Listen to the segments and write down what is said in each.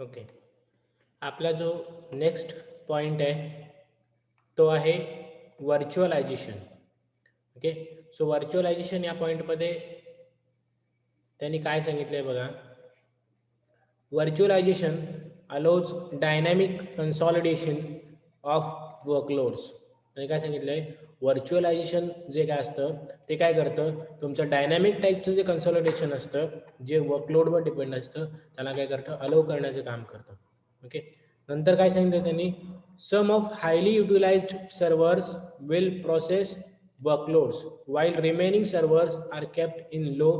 Okay. आपला जो next point आहे तो आहे व्हर्च्युअलायझेशन. ओके. सो व्हर्च्युअलायझेशन या पॉईंटमध्ये त्यांनी काय सांगितलं आहे बघा. Virtualisation allows dynamic consolidation of workloads. म्हणजे काय सांगितलं आहे, व्हर्च्युअलायझेशन जे काय असतं ते काय करतं, तुमचं डायनॅमिक टाईपचं जे कन्सॉलिडेशन असतं जे वर्कलोडवर डिपेंड असतं त्याला काय करतं, अलाउ करण्याचं काम करतं. ओके. नंतर काय सांगितलं त्यांनी, some of highly utilized servers will process workloads while remaining servers are kept in low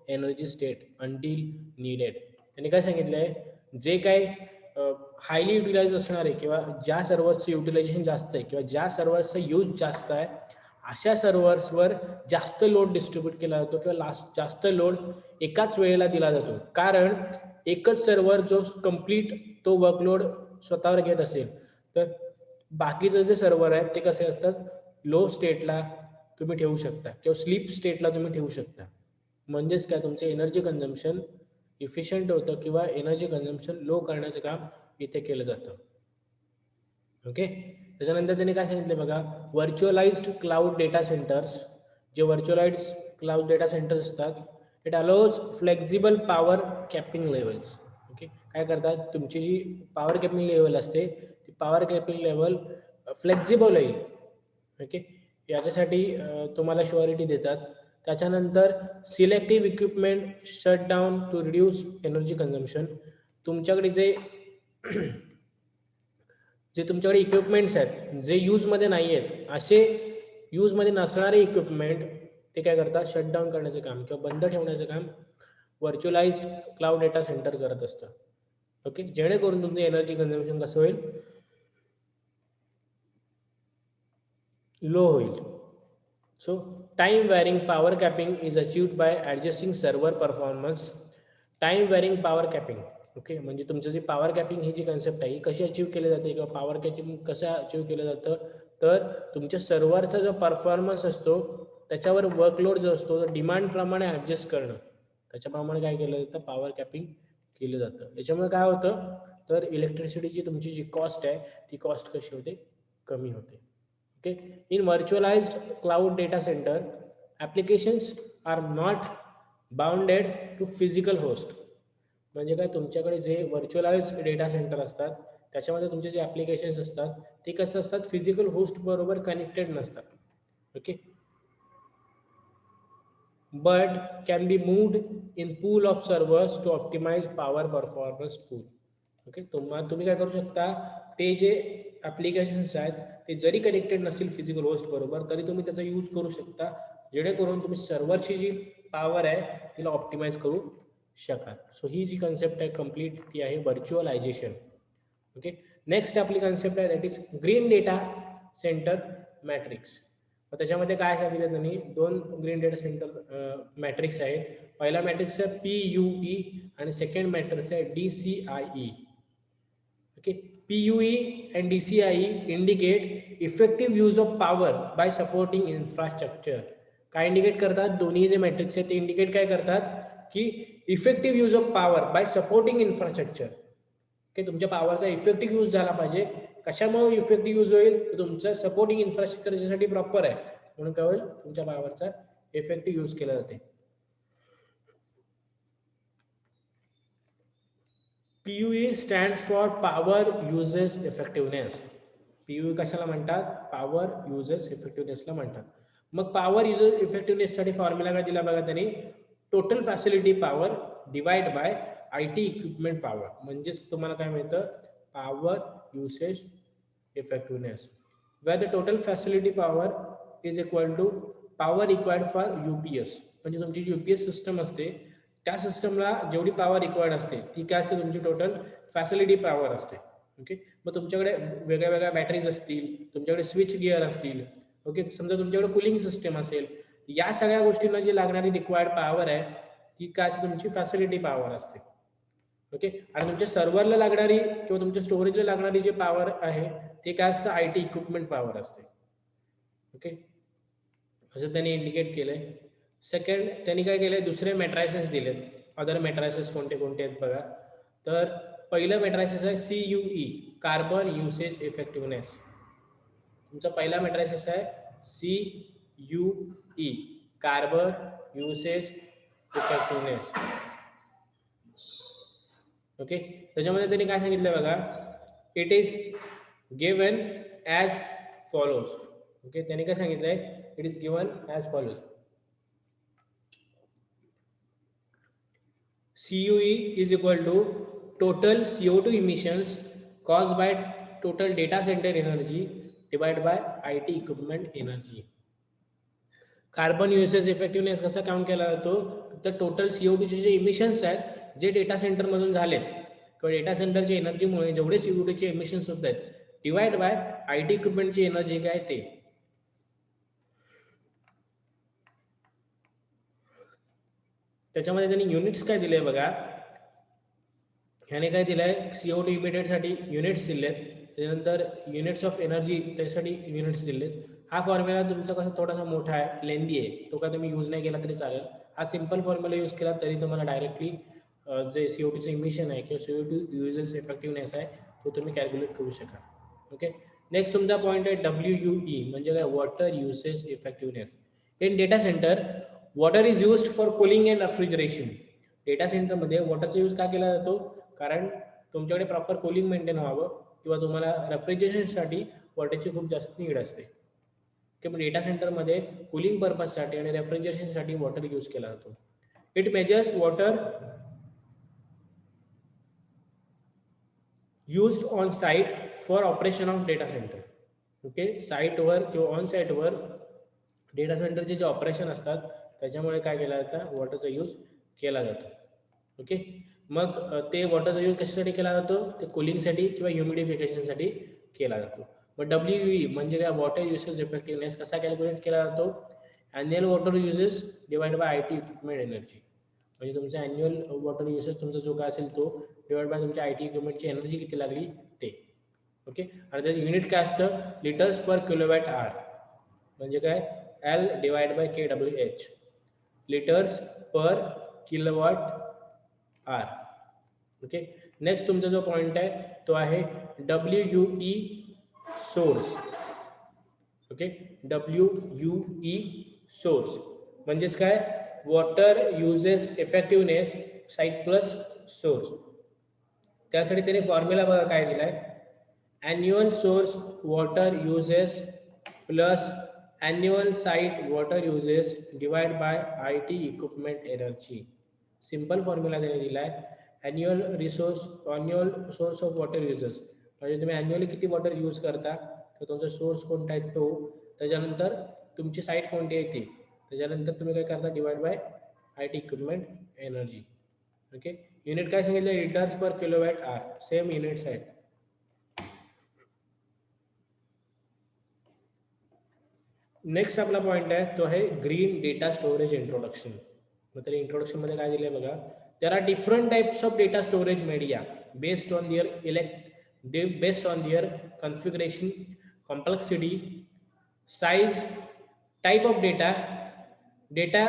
energy state until needed. त्यांनी काय सांगितलं आहे, जे काय हायली युटिलाइज असणार आहे किंवा ज्या सर्व्हर्सचं युटिलायझेशन जास्त आहे किंवा ज्या सर्व्हर्सचा यूज जास्त आहे अशा सर्व्हर्सवर जास्त लोड डिस्ट्रीब्यूट केला जातो किंवा जास्त लोड एकाच वेळेला दिला जातो. कारण एकच सर्व्हर जो कंप्लीट तो वर्कलोड स्वतःवर घेत असेल तर बाकीचं जे सर्व्हर आहेत ते कसे असतात, लो स्टेटला तुम्ही ठेवू शकता किंवा स्लीप स्टेटला तुम्ही ठेवू शकता. म्हणजेच काय, तुमचं एनर्जी कन्झम्पशन इफिशियंट होतं किंवा एनर्जी कन्झम्पशन लो करण्याचं काम इथे केलं जातं. ओके. त्याच्यानंतर त्यांनी काय सांगितलं बघा, व्हर्च्युअलाइज्ड क्लाउड डेटा सेंटर्स, जे व्हर्च्युअलाइज्ड क्लाउड डेटा सेंटर्स असतात it allows flexible power capping levels. Okay. काय करतात, तुमची जी पॉवर कॅपिंग लेवल असते ती पॉवर कॅपिंग लेवल फ्लेक्झिबल होईल. ओके. याच्यासाठी तुम्हाला शुअरिटी देतात. त्याच्यानंतर selective equipment shut down to reduce energy consumption. तुमच्याकडे जे तुमच्याकडे इक्विपमेंट्स आहेत जे यूजमध्ये नाही आहेत असे यूजमध्ये नसणारे इक्विपमेंट ते काय करतात, शटडाऊन करण्याचं काम किंवा बंद ठेवण्याचं काम व्हर्च्युअलाइज्ड क्लाउड डेटा सेंटर करत असतं. ओके. जेणेकरून तुमचं एनर्जी कन्झम्पशन कसं होईल, लो होईल. So time varying power capping is achieved by ॲडजस्टिंग server performance. Time varying power capping. Okay. म्हणजे तुमचं जी पॉवर कॅपिंग ही जी कन्सेप्ट आहे ही कशी अचीव्ह केली जाते किंवा पॉवर कॅपिंग कसं अचीव्ह केलं जातं, तर तुमच्या सर्व्हरचा जो परफॉर्मन्स असतो त्याच्यावर वर्कलोड जो असतो तो डिमांडप्रमाणे ॲडजस्ट करणं, त्याच्याप्रमाणे काय केलं जातं, पॉवर कॅपिंग केलं जातं. याच्यामुळे काय होतं, तर इलेक्ट्रिसिटीची तुमची जी कॉस्ट आहे ती कॉस्ट कशी होते, कमी होते. Okay. In virtualized cloud data center, applications are not bounded to physical host. म्हणजे काय, तुमच्याकडे जे व्हर्च्युअलाइज डेटा सेंटर असतात त्याच्यामध्ये तुमचे जे ॲप्लिकेशन्स असतात ते कसं असतात, फिजिकल होस्ट बरोबर कनेक्टेड नसतात. Okay. But can be moved in pool of servers to optimize power performance pool. Okay. तुम्ही काय करू शकता, ते जे ॲप्लिकेशन्स आहेत ते जरी कनेक्टेड नसतील फिजिकल होस्ट बरोबर तरी तुम्ही त्याचा यूज करू शकता, जेणेकरून तुम्ही सर्व्हरची जी पॉवर आहे तिला ऑप्टिमाइज करू शकाल. सो ही जी कन्सेप्ट आहे कंप्लीट ती आहे व्हर्च्युअलायझेशन. ओके. नेक्स्ट आपली कन्सेप्ट आहे that is green data centre matrix. त्याच्यामध्ये काय सांगितलं त्यांनी, दोन ग्रीन डेटा सेंटर मॅट्रिक्स आहेत. पहिला मॅट्रिक्स आहे PUE आणि सेकंड मॅट्रिक्स आहे DCIE. Okay. PUE and DCIE indicate effective use of power by supporting infrastructure. काय इंडिकेट करतात, दोन्ही जे मॅट्रिक्स आहेत ते इंडिकेट काय करतात की effective use of power bye supporting infrastructure. Okay. तुमच्या पॉवरचा इफेक्टिव्ह यूज झाला पाहिजे. कशामुळे इफेक्टिव्ह यूज होईल, तुमचं सपोर्टिंग इन्फ्रास्ट्रक्चर त्याच्यासाठी प्रॉपर आहे म्हणून काय होईल, तुमच्या पॉवरचा इफेक्टिव्ह यूज केला जाते. PUE stands for power uses effectiveness. PUE कशाला म्हणतात, पॉवर युजेस इफेक्टिव्हनेसला म्हणतात. मग पॉवर युजेस इफेक्टिव्हनेससाठी फॉर्म्युला काय दिला बघा त्यांनी, total facility power divide by IT equipment power. म्हणजेच तुम्हाला काय मिळतं, power usage effectiveness where the total facility power is equal to power required for UPS. म्हणजे तुमची जी UPS सिस्टम असते त्या सिस्टमला जेवढी पॉवर रिक्वायर्ड असते ती काय असते, तुमची टोटल फॅसिलिटी पॉवर असते. ओके. मग तुमच्याकडे वेगळ्या वेगळ्या बॅटरीज असतील, तुमच्याकडे स्विच गिअर असतील, ओके, समजा तुमच्याकडे कूलिंग सिस्टम असेल, या सगळ्या गोष्टींना जी लागणारी रिक्वायर्ड पॉवर आहे ती काय असते, तुमची फॅसिलिटी पॉवर असते. ओके. आणि तुमच्या सर्व्हरला लागणारी किंवा तुमच्या स्टोरेजला लागणारी जी पॉवर आहे ते काय असतं, IT इक्विपमेंट पॉवर असते. ओके. असं त्यांनी इंडिकेट केलंय. सेकंड त्यांनी काय केलंय, दुसरे मॅट्रायसेस दिलेत. अदर मॅट्रायसेस कोणते कोणते आहेत बघा, तर पहिलं मॅट्रायसिस आहे CUE, कार्बन युसेज इफेक्टिव्हनेस. तुमचा पहिला मॅट्रायसिस आहे CUE, carbon usage effectiveness. Okay, त्याच्यामध्ये त्यांनी काय सांगितलं बघा, it is given as follows. Okay, त्यांनी काय सांगितलंय, it is given as follows. CUE is equal to total CO2 emissions caused by total data center energy divided by IT equipment energy. Carbon usage effectiveness कसा count केला जातो, तर total CO2 चे जे इमिशन्स आहेत जे डेटा सेंटर मधून झालेत किंवा डेटा सेंटरच्या एनर्जीमुळे जेवढे CO2 चे इमिशन्स होत आहेत डिवाइड बाय IT इक्विपमेंटची एनर्जी काय ते. त्याच्यामध्ये त्यांनी युनिट्स काय दिले बघा, ह्याने काय दिलंय, CO2 इमिटेड साठी युनिट्स दिलेत, त्यानंतर युनिट्स ऑफ एनर्जी त्यासाठी युनिट्स दिलेत. हा फॉर्म्युला तुमचा कसा थोडासा मोठा आहे, लेंदी आहे, तो काय तुम्ही यूज नाही केला तरी चालेल. हा सिंपल फॉर्म्युला यूज केला तरी तुम्हाला डायरेक्टली जे CO2 चे इमिशन आहे किंवा CO2 युजेस इफेक्टिव्हनेस आहे तो तुम्ही कॅल्क्युलेट करू शकाल. ओके, नेक्स्ट तुमचा पॉईंट आहे WUE म्हणजे काय, water usage effectiveness. In data centre water is used for cooling and refrigeration. Data सेंटरमध्ये वॉटरचा यूज का केला जातो, कारण तुमच्याकडे प्रॉपर कूलिंग मेंटेन व्हावं किंवा तुम्हाला रेफ्रिजरेशनसाठी वॉटरची खूप जास्त नीड असते. किंवा डेटा सेंटरमध्ये कूलिंग पर्पजसाठी आणि रेफ्रिजरेशनसाठी वॉटर यूज केला जातो. It measures water used on site for operation of data center. Okay, साईटवर किंवा ऑन साईटवर डेटा सेंटरचे जे ऑपरेशन असतात त्याच्यामुळे काय केला जातं, वॉटरचा यूज केला जातो. ओके, मग ते वॉटरचा यूज कशासाठी केला जातो, ते कूलिंगसाठी किंवा ह्युमिडिफिकेशनसाठी केला जातो. मग WUE म्हणजे काय, वॉटर युसेज इफेक्टिव्हनेस कसा कॅल्क्युलेट केला जातो, annual water uses divide by IT equipment energy. म्हणजे तुमचा ॲन्युअल वॉटर युसेज तुमचा जो काय असेल तो डिवाइड बाय तुमच्या IT इक्विपमेंटची एनर्जी किती लागली ते. ओके, आणि त्याचं युनिट काय असतं, लिटर्स पर किलोवॅट आवर. म्हणजे काय, L divide by KWH, litres per kilowatt hour. Okay, next तुमचा जो पॉइंट आहे तो आहे WUE source. Okay, WUE source म्हणजेच काय, water uses effectiveness site plus source. त्यासाठी त्याने फॉर्म्युला बघा काय दिलाय, annual source water uses plus annual site water uses divide by IT equipment energy. Simple formula त्याने दिलाय, annual source of water uses म्हणजे तुम्ही ॲन्युअली किती वॉटर यूज करता, तर तुमचा सोर्स कोणता आहे तो, त्याच्यानंतर तुमची साईट कोणती आहे ती, त्याच्यानंतर तुम्ही काय करता divide by IT equipment energy. Okay, unit काय सांगितलं, लिटर्स पर किलोवॅट आवर, सेम युनिट्स आहेत. नेक्स्ट आपला पॉइंट आहे तो आहे ग्रीन डेटा स्टोरेज इंट्रोडक्शन. मग तरी इंट्रोडक्शन मध्ये काय दिलंय बघा, there are different types of data storage media based on their configuration, complexity, size, type of data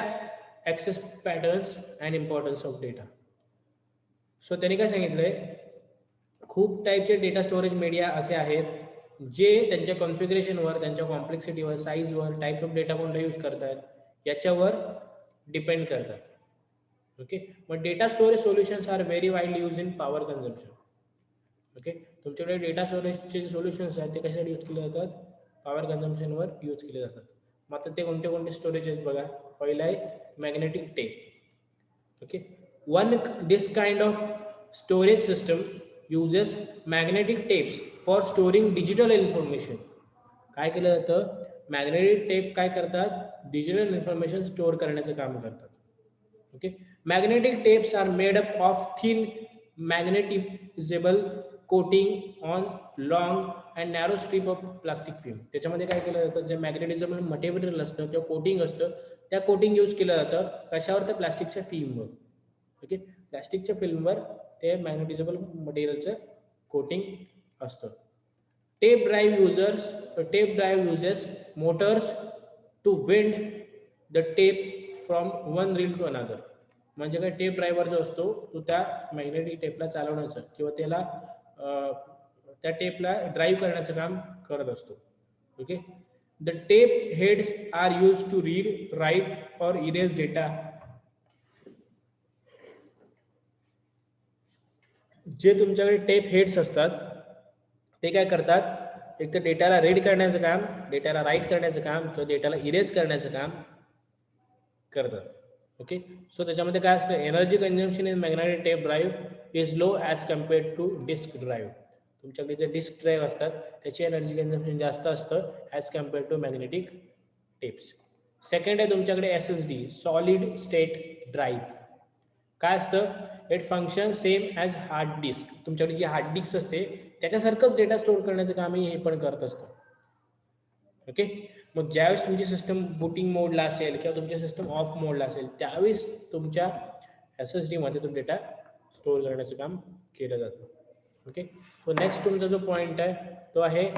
access patterns and importance of data. So त्यांनी काय सांगितलंय, खूप टाईपचे डेटा स्टोरेज मीडिया असे आहेत जे त्यांच्या कॉन्फिगरेशनवर, त्यांच्या कॉम्प्लेक्सिटीवर, साईजवर, टाईप ऑफ डेटा कोणता यूज करतात याच्यावर डिपेंड करतात. ओके, मग data storage solutions are very widely use in power consumption. Okay, तुमच्याकडे डेटा स्टोरेजचे सोल्युशन्स आहेत ते कशासाठी यूज केले जातात, पॉवर कन्झम्पशनवर यूज केले जातात. मग आता ते कोणते कोणते स्टोरेज आहेत बघा, पहिला आहे magnetic tape. Okay, this kind of storage system uses magnetic tapes for storing digital information. काय केलं जातं, मॅग्नेटिक टेप काय करतात, डिजिटल इन्फॉर्मेशन स्टोअर करण्याचं काम करतात. Okay, magnetic tapes are made up of thin magnetizable coating on long and narrow strip of plastic film. त्याच्यामध्ये काय केलं जातं, जे मॅग्नेटिझेबल मटेरियल असतं किंवा कोटिंग असतं त्या कोटिंग यूज केलं जातं कशावर, तर प्लास्टिकच्या फिल्मवर. ओके, प्लास्टिकच्या फिल्मवर ते मॅग्नेटिझेबल मटेरियलचं कोटिंग असतं. Tape drive uses motors to wind the tape from one reel to another. म्हणजे काय, टेप ड्रायव्हर जो असतो तो त्या मॅग्नेटिक टेपला चालवण्याचं किंवा त्याला त्या टेपला ड्राईव्ह करण्याचं काम करत असतो. Okay. The tape heads are use to read, write or erase data. जे तुमच्याकडे टेप हेड्स असतात ते काय करतात, एक तर डेटाला रीड करण्याचं काम, डेटाला राईट करण्याचं काम किंवा डेटाला इरेज करण्याचं काम करतात. ओके. सो त्याच्यामध्ये काय असतं, energy consumption in magnetic tape drive is low as compared to disk drive. तुमच्याकडे जे डिस्क ड्राईव्ह असतात त्याची एनर्जी कन्झम्पशन जास्त असतं as compared to magnetic tapes. Second आहे तुमच्याकडे SSD, सॉलिड स्टेट ड्राईव्ह. काय असतं, it function same as hard disk. तुमच्याकडे जी हार्ड डिस्क असते त्याच्यासारखंच डेटा स्टोअर करण्याचं कामही हे पण करत असतं. ओके. मग ज्यावेळेस तुमची सिस्टम बुटिंग मोडला असेल किंवा तुमची सिस्टम ऑफ मोडला असेल त्यावेळेस तुमच्या SSD मध्ये तो डेटा स्टोअर करण्याचं काम केलं जातं. ओके. सो नेक्स्ट तुमचा जो पॉईंट आहे तो आहे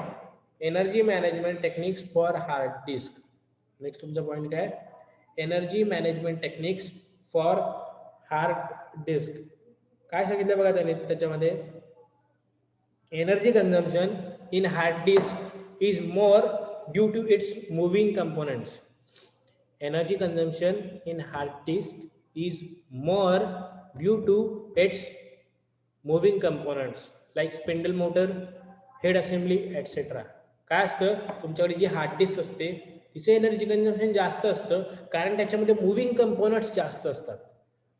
energy management techniques for hard disk. Next तुमचा पॉईंट काय, energy management techniques for hard disk. काय सांगितलं बघा त्याने त्याच्यामध्ये, energy consumption in hard disk is more due to its moving components. Energy consumption in hard disk is more due to its moving components like spindle motor, head assembly, etc. काय असतं, तुमच्याकडे जी hard disk असते तिचं energy consumption जास्त असतं कारण त्याच्यामध्ये मुव्हिंग कंपोनंट्स जास्त असतात.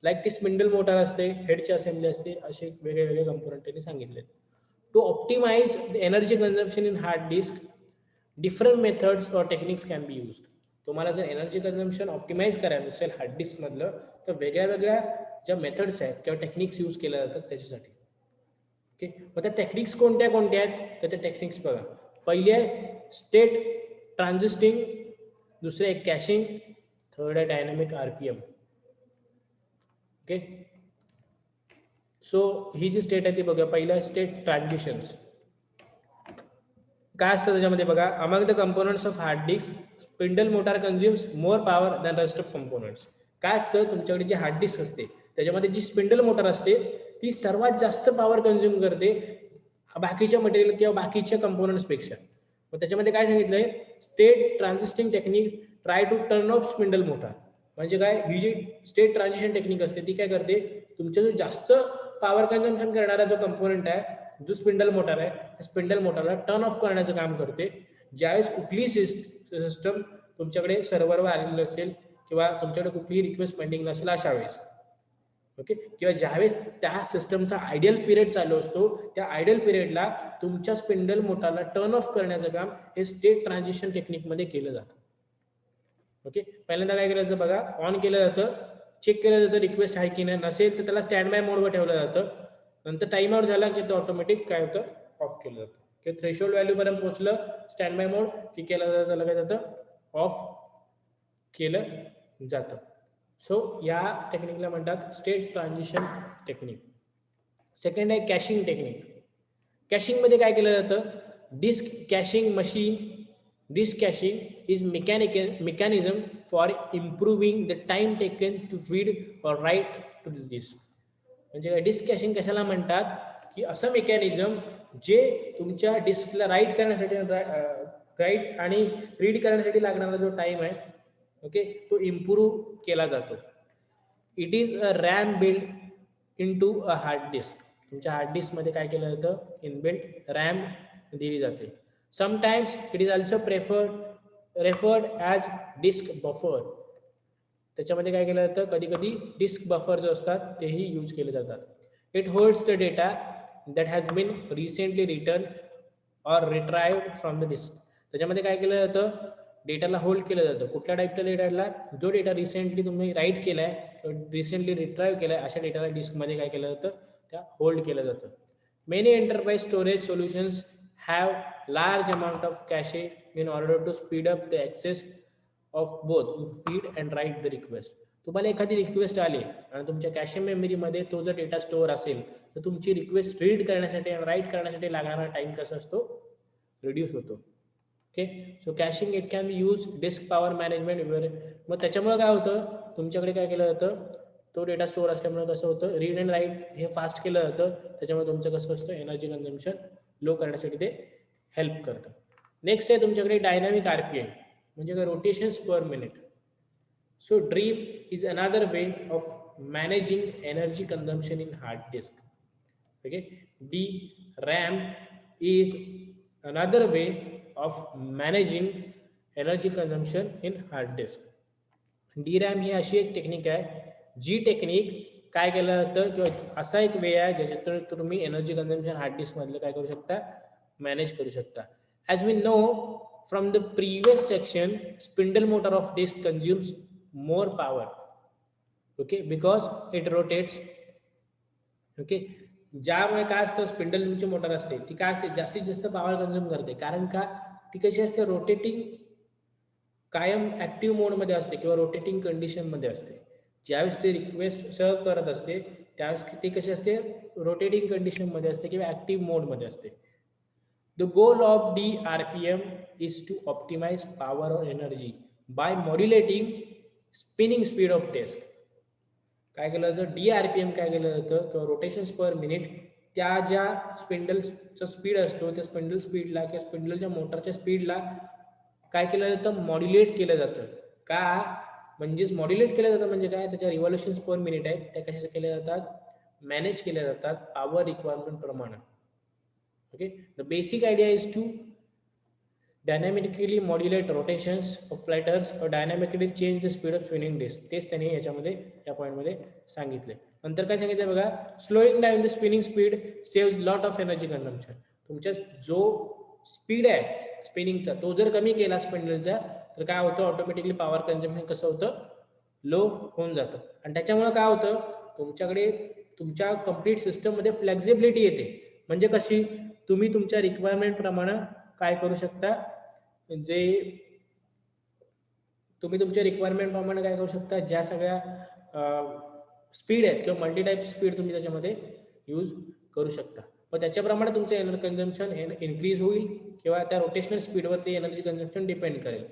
लाईक ती स्पिंडल मोटर असते, हेडची असेंब्ली असते, असे वेगळे वेगळे कंपोनंट त्यांनी सांगितले. To optimize energy consumption in hard disk, different methods or techniques can be use. तुम्हाला जर एनर्जी कन्झम्पशन ऑप्टिमाइज करायचं असेल हार्ड डिस्कमधलं तर वेगळ्या वेगळ्या ज्या मेथड्स आहेत किंवा टेक्निक्स यूज केल्या जातात त्याच्यासाठी. ओके. मग त्या टेक्निक्स कोणत्या कोणत्या आहेत तर त्या टेक्निक्स बघा. पहिले आहे स्टेट ट्रान्झिस्टिंग, दुसरे आहे कॅशिंग, थर्ड आहे डायनॅमिक RPM. ओके. सो ही जी स्टेट आहे ती बघा. पहिलं आहे स्टेट ट्रान्झिशन्स. काय असतं त्याच्यामध्ये बघा, among the components of hard disk spindle motor consumes more power than rest of components. काय असतं, तुमच्याकडे जी हार्ड डिस्क असते त्याच्यामध्ये जी स्पिंडल मोटार असते ती सर्वात जास्त पॉवर कन्झ्युम करते बाकीच्या मटेरियल किंवा बाकीच्या कंपोनंट्स पेक्षा. मग त्याच्यामध्ये काय सांगितलंय, state transitioning technique try to turn off spindle motor. म्हणजे काय, ही जी स्टेट ट्रान्झिशन टेक्निक असते ती काय करते, तुमच्या जो जास्त पॉवर कन्झम्पशन करणारा जो कंपोनंट आहे, जो स्पिंडल मोटार आहे, स्पिंडल मोटारला टर्न ऑफ करण्याचं काम करते. ज्यावेळेस कुठलीही सिस्टम तुमच्याकडे सर्व्हरवर आलेली असेल किंवा तुमच्याकडे कुठलीही रिक्वेस्ट पेंडिंग नसेल अशा वेळेस. ओके. किंवा ज्यावेळेस त्या सिस्टमचा आयडियल पिरियड चालू असतो त्या आयडियल पिरियडला तुमच्या स्पिंडल मोटारला टर्न ऑफ करण्याचं काम हे स्टेट ट्रान्झिशन टेक्निकमध्ये केलं जातं. ओके. पहिल्यांदा काय केलं जातं बघा, ऑन केलं जातं, चेक केलं जातं रिक्वेस्ट आहे की नाही, नसेल तर त्याला स्टँड बाय मोडवर ठेवलं जातं. नंतर टाइम आउट झाला की तो ऑटोमॅटिक काय होतं, ऑफ केलं जातं. किंवा थ्रेशोल्ड व्हॅल्यू पर्यंत पोहोचलं स्टँड बाय मोड की केलं जातं, त्याला काय जातं, ऑफ केलं जातं. सो या टेक्निकला म्हणतात स्टेट ट्रान्झिशन टेक्निक. सेकंड आहे कॅशिंग टेक्निक. कॅशिंगमध्ये काय केलं जातं, disk caching machine. Disk caching is mechanism for improving the time taken to read और राईट टू द डिस्क. म्हणजे डिस्क कॅशिंग कशाला म्हणतात, की असं मेकॅनिझम जे तुमच्या डिस्कला राईट करण्यासाठी राईट आणि रीड करण्यासाठी लागणारा जो टाइम आहे, ओके, तो इम्प्रूव्ह केला जातो. It is a RAM built into a hard disk. तुमच्या हार्ड डिस्कमध्ये काय केलं जातं, इनबिल्ट रॅम दिली जाते. Sometimes it is also referred as disk buffer. त्याच्यामध्ये काय केलं जातं, कधी कधी डिस्क बफर जो असतात तेही यूज केले जातात. It holds the data that has been recently written or retrieved from the disk. त्याच्यामध्ये काय केलं जातं, डेटाला होल्ड केलं जातं. कुठल्या टाईपच्या डेटाला, जो डेटा रिसेंटली तुम्ही राईट केलाय किंवा रिसेंटली रिट्राईव्ह केलाय अशा डेटाला डिस्कमध्ये काय केलं जातं, त्या होल्ड केलं जातं. Many enterprise storage solutions have large amount of cache in order to speed up the access of both read and write the request. तुम्हाला एखादी रिक्वेस्ट आली आणि तुमच्या कॅशे मेमरीमध्ये तो जर डेटा स्टोअर असेल तर तुमची रिक्वेस्ट रीड करण्यासाठी आणि राईट करण्यासाठी लागणारा टाइम कसा असतो, रिड्यूस होतो. Okay. So caching it can be use disk power management. मग त्याच्यामुळे काय होतं, तुमच्याकडे काय केलं जातं, तो डेटा स्टोअर असल्यामुळे कसं होतं, रीड अँड राईट हे फास्ट केलं जातं, त्याच्यामुळे तुमचं कसं असतं एनर्जी कन्झम्पशन लो करण्यासाठी ते हेल्प करतं. नेक्स्ट आहे तुमच्याकडे डायनामिक RPM म्हणजे काय, rotations per minute. So dream is another way of managing energy consumption in hard disk. Okay, DRAM is another way of managing energy consumption in hard disk. DRAM ही अशी एक technique आहे, जी technique काय केलं जातं किंवा असा एक वे आहे ज्याच्यातून तुम्ही एनर्जी कन्झम्पशन हार्ड डिस्क मधलं काय करू शकता, मॅनेज करू शकता. As we know from the previous section, spindle motor of disk consumes more power. Okay, because it rotates. Okay, ज्यामुळे काय असतं, स्पिंडल तुमची मोटर असते ती काय असते, जास्तीत जास्त पॉवर कन्झ्युम करते. कारण का, ती कशी असते, रोटेटिंग, कायम ऍक्टिव्ह मोडमध्ये असते किंवा रोटेटिंग कंडिशनमध्ये असते. ज्यावेळेस ते रिक्वेस्ट सर्व करत असते त्यावेळेस ती कशी असते, रोटेटिंग कंडिशनमध्ये असते किंवा ऍक्टिव्ह मोडमध्ये असते. The goal of DRPM is to optimize power और energy by modulating spinning speed of disk. काय केलं जातं, DRPM काय केलं जातं किंवा रोटेशन्स पर मिनिट, त्या ज्या स्पिंडलचा स्पीड असतो त्या स्पिंडल स्पीडला किंवा स्पिंडलच्या मोटरच्या स्पीडला काय केलं जातं, मॉड्युलेट केलं जातं. का, म्हणजेच मॉड्युलेट केलं जातं म्हणजे काय, त्याच्या रिव्हॉल्युशन्स पर मिनिट आहेत त्या कशा केल्या जातात, मॅनेज केल्या जातात पॉवर रिक्वायरमेंट प्रमाणे. Okay, the basic idea is to dynamically modulate rotations of platters or dynamically change the speed of spinning disk. तेच त्यांनी याच्यामध्ये या पॉईंटमध्ये सांगितले. नंतर काय सांगितलं बघा, slowing down the spinning speed save lot of energy consumption. तुमच्या जो स्पीड आहे स्पिनिंगचा तो जर कमी केला स्पिंडलचा तर काय होतं, ऑटोमॅटिकली पॉवर कन्झम्पशन कसं होतं, लो होऊन जातं. आणि त्याच्यामुळे काय होतं, तुमच्याकडे तुमच्या कम्प्लीट सिस्टममध्ये फ्लेक्झिबिलिटी येते. म्हणजे कशी, तुम्ही तुमच्या रिक्वायरमेंट प्रमाणे काय करू शकता, जे तुम्ही तुमच्या रिक्वायरमेंट प्रमाणे काय करू शकता, ज्या सगळ्या स्पीड आहेत किंवा मल्टी टाईप स्पीड तुम्ही त्याच्यामध्ये यूज करू शकता. मग त्याच्याप्रमाणे तुमचं एनर्जी कन्झम्पशन इन्क्रीज होईल किंवा त्या रोटेशनल स्पीडवरती एनर्जी कन्झम्पशन डिपेंड करेल.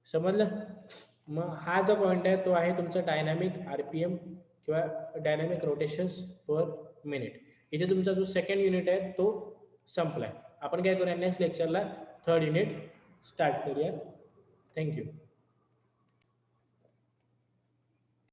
समजलं? मग हा जो पॉईंट आहे तो आहे तुमचा डायनॅमिक RPM किंवा डायनॅमिक रोटेशन्स पर मिनिट. इथे तुमचा जो सेकंड युनिट आहे तो संपलाय. आपण काय करूया, नेक्स्ट लेक्चरला थर्ड युनिट स्टार्ट करूया. थँक्यू.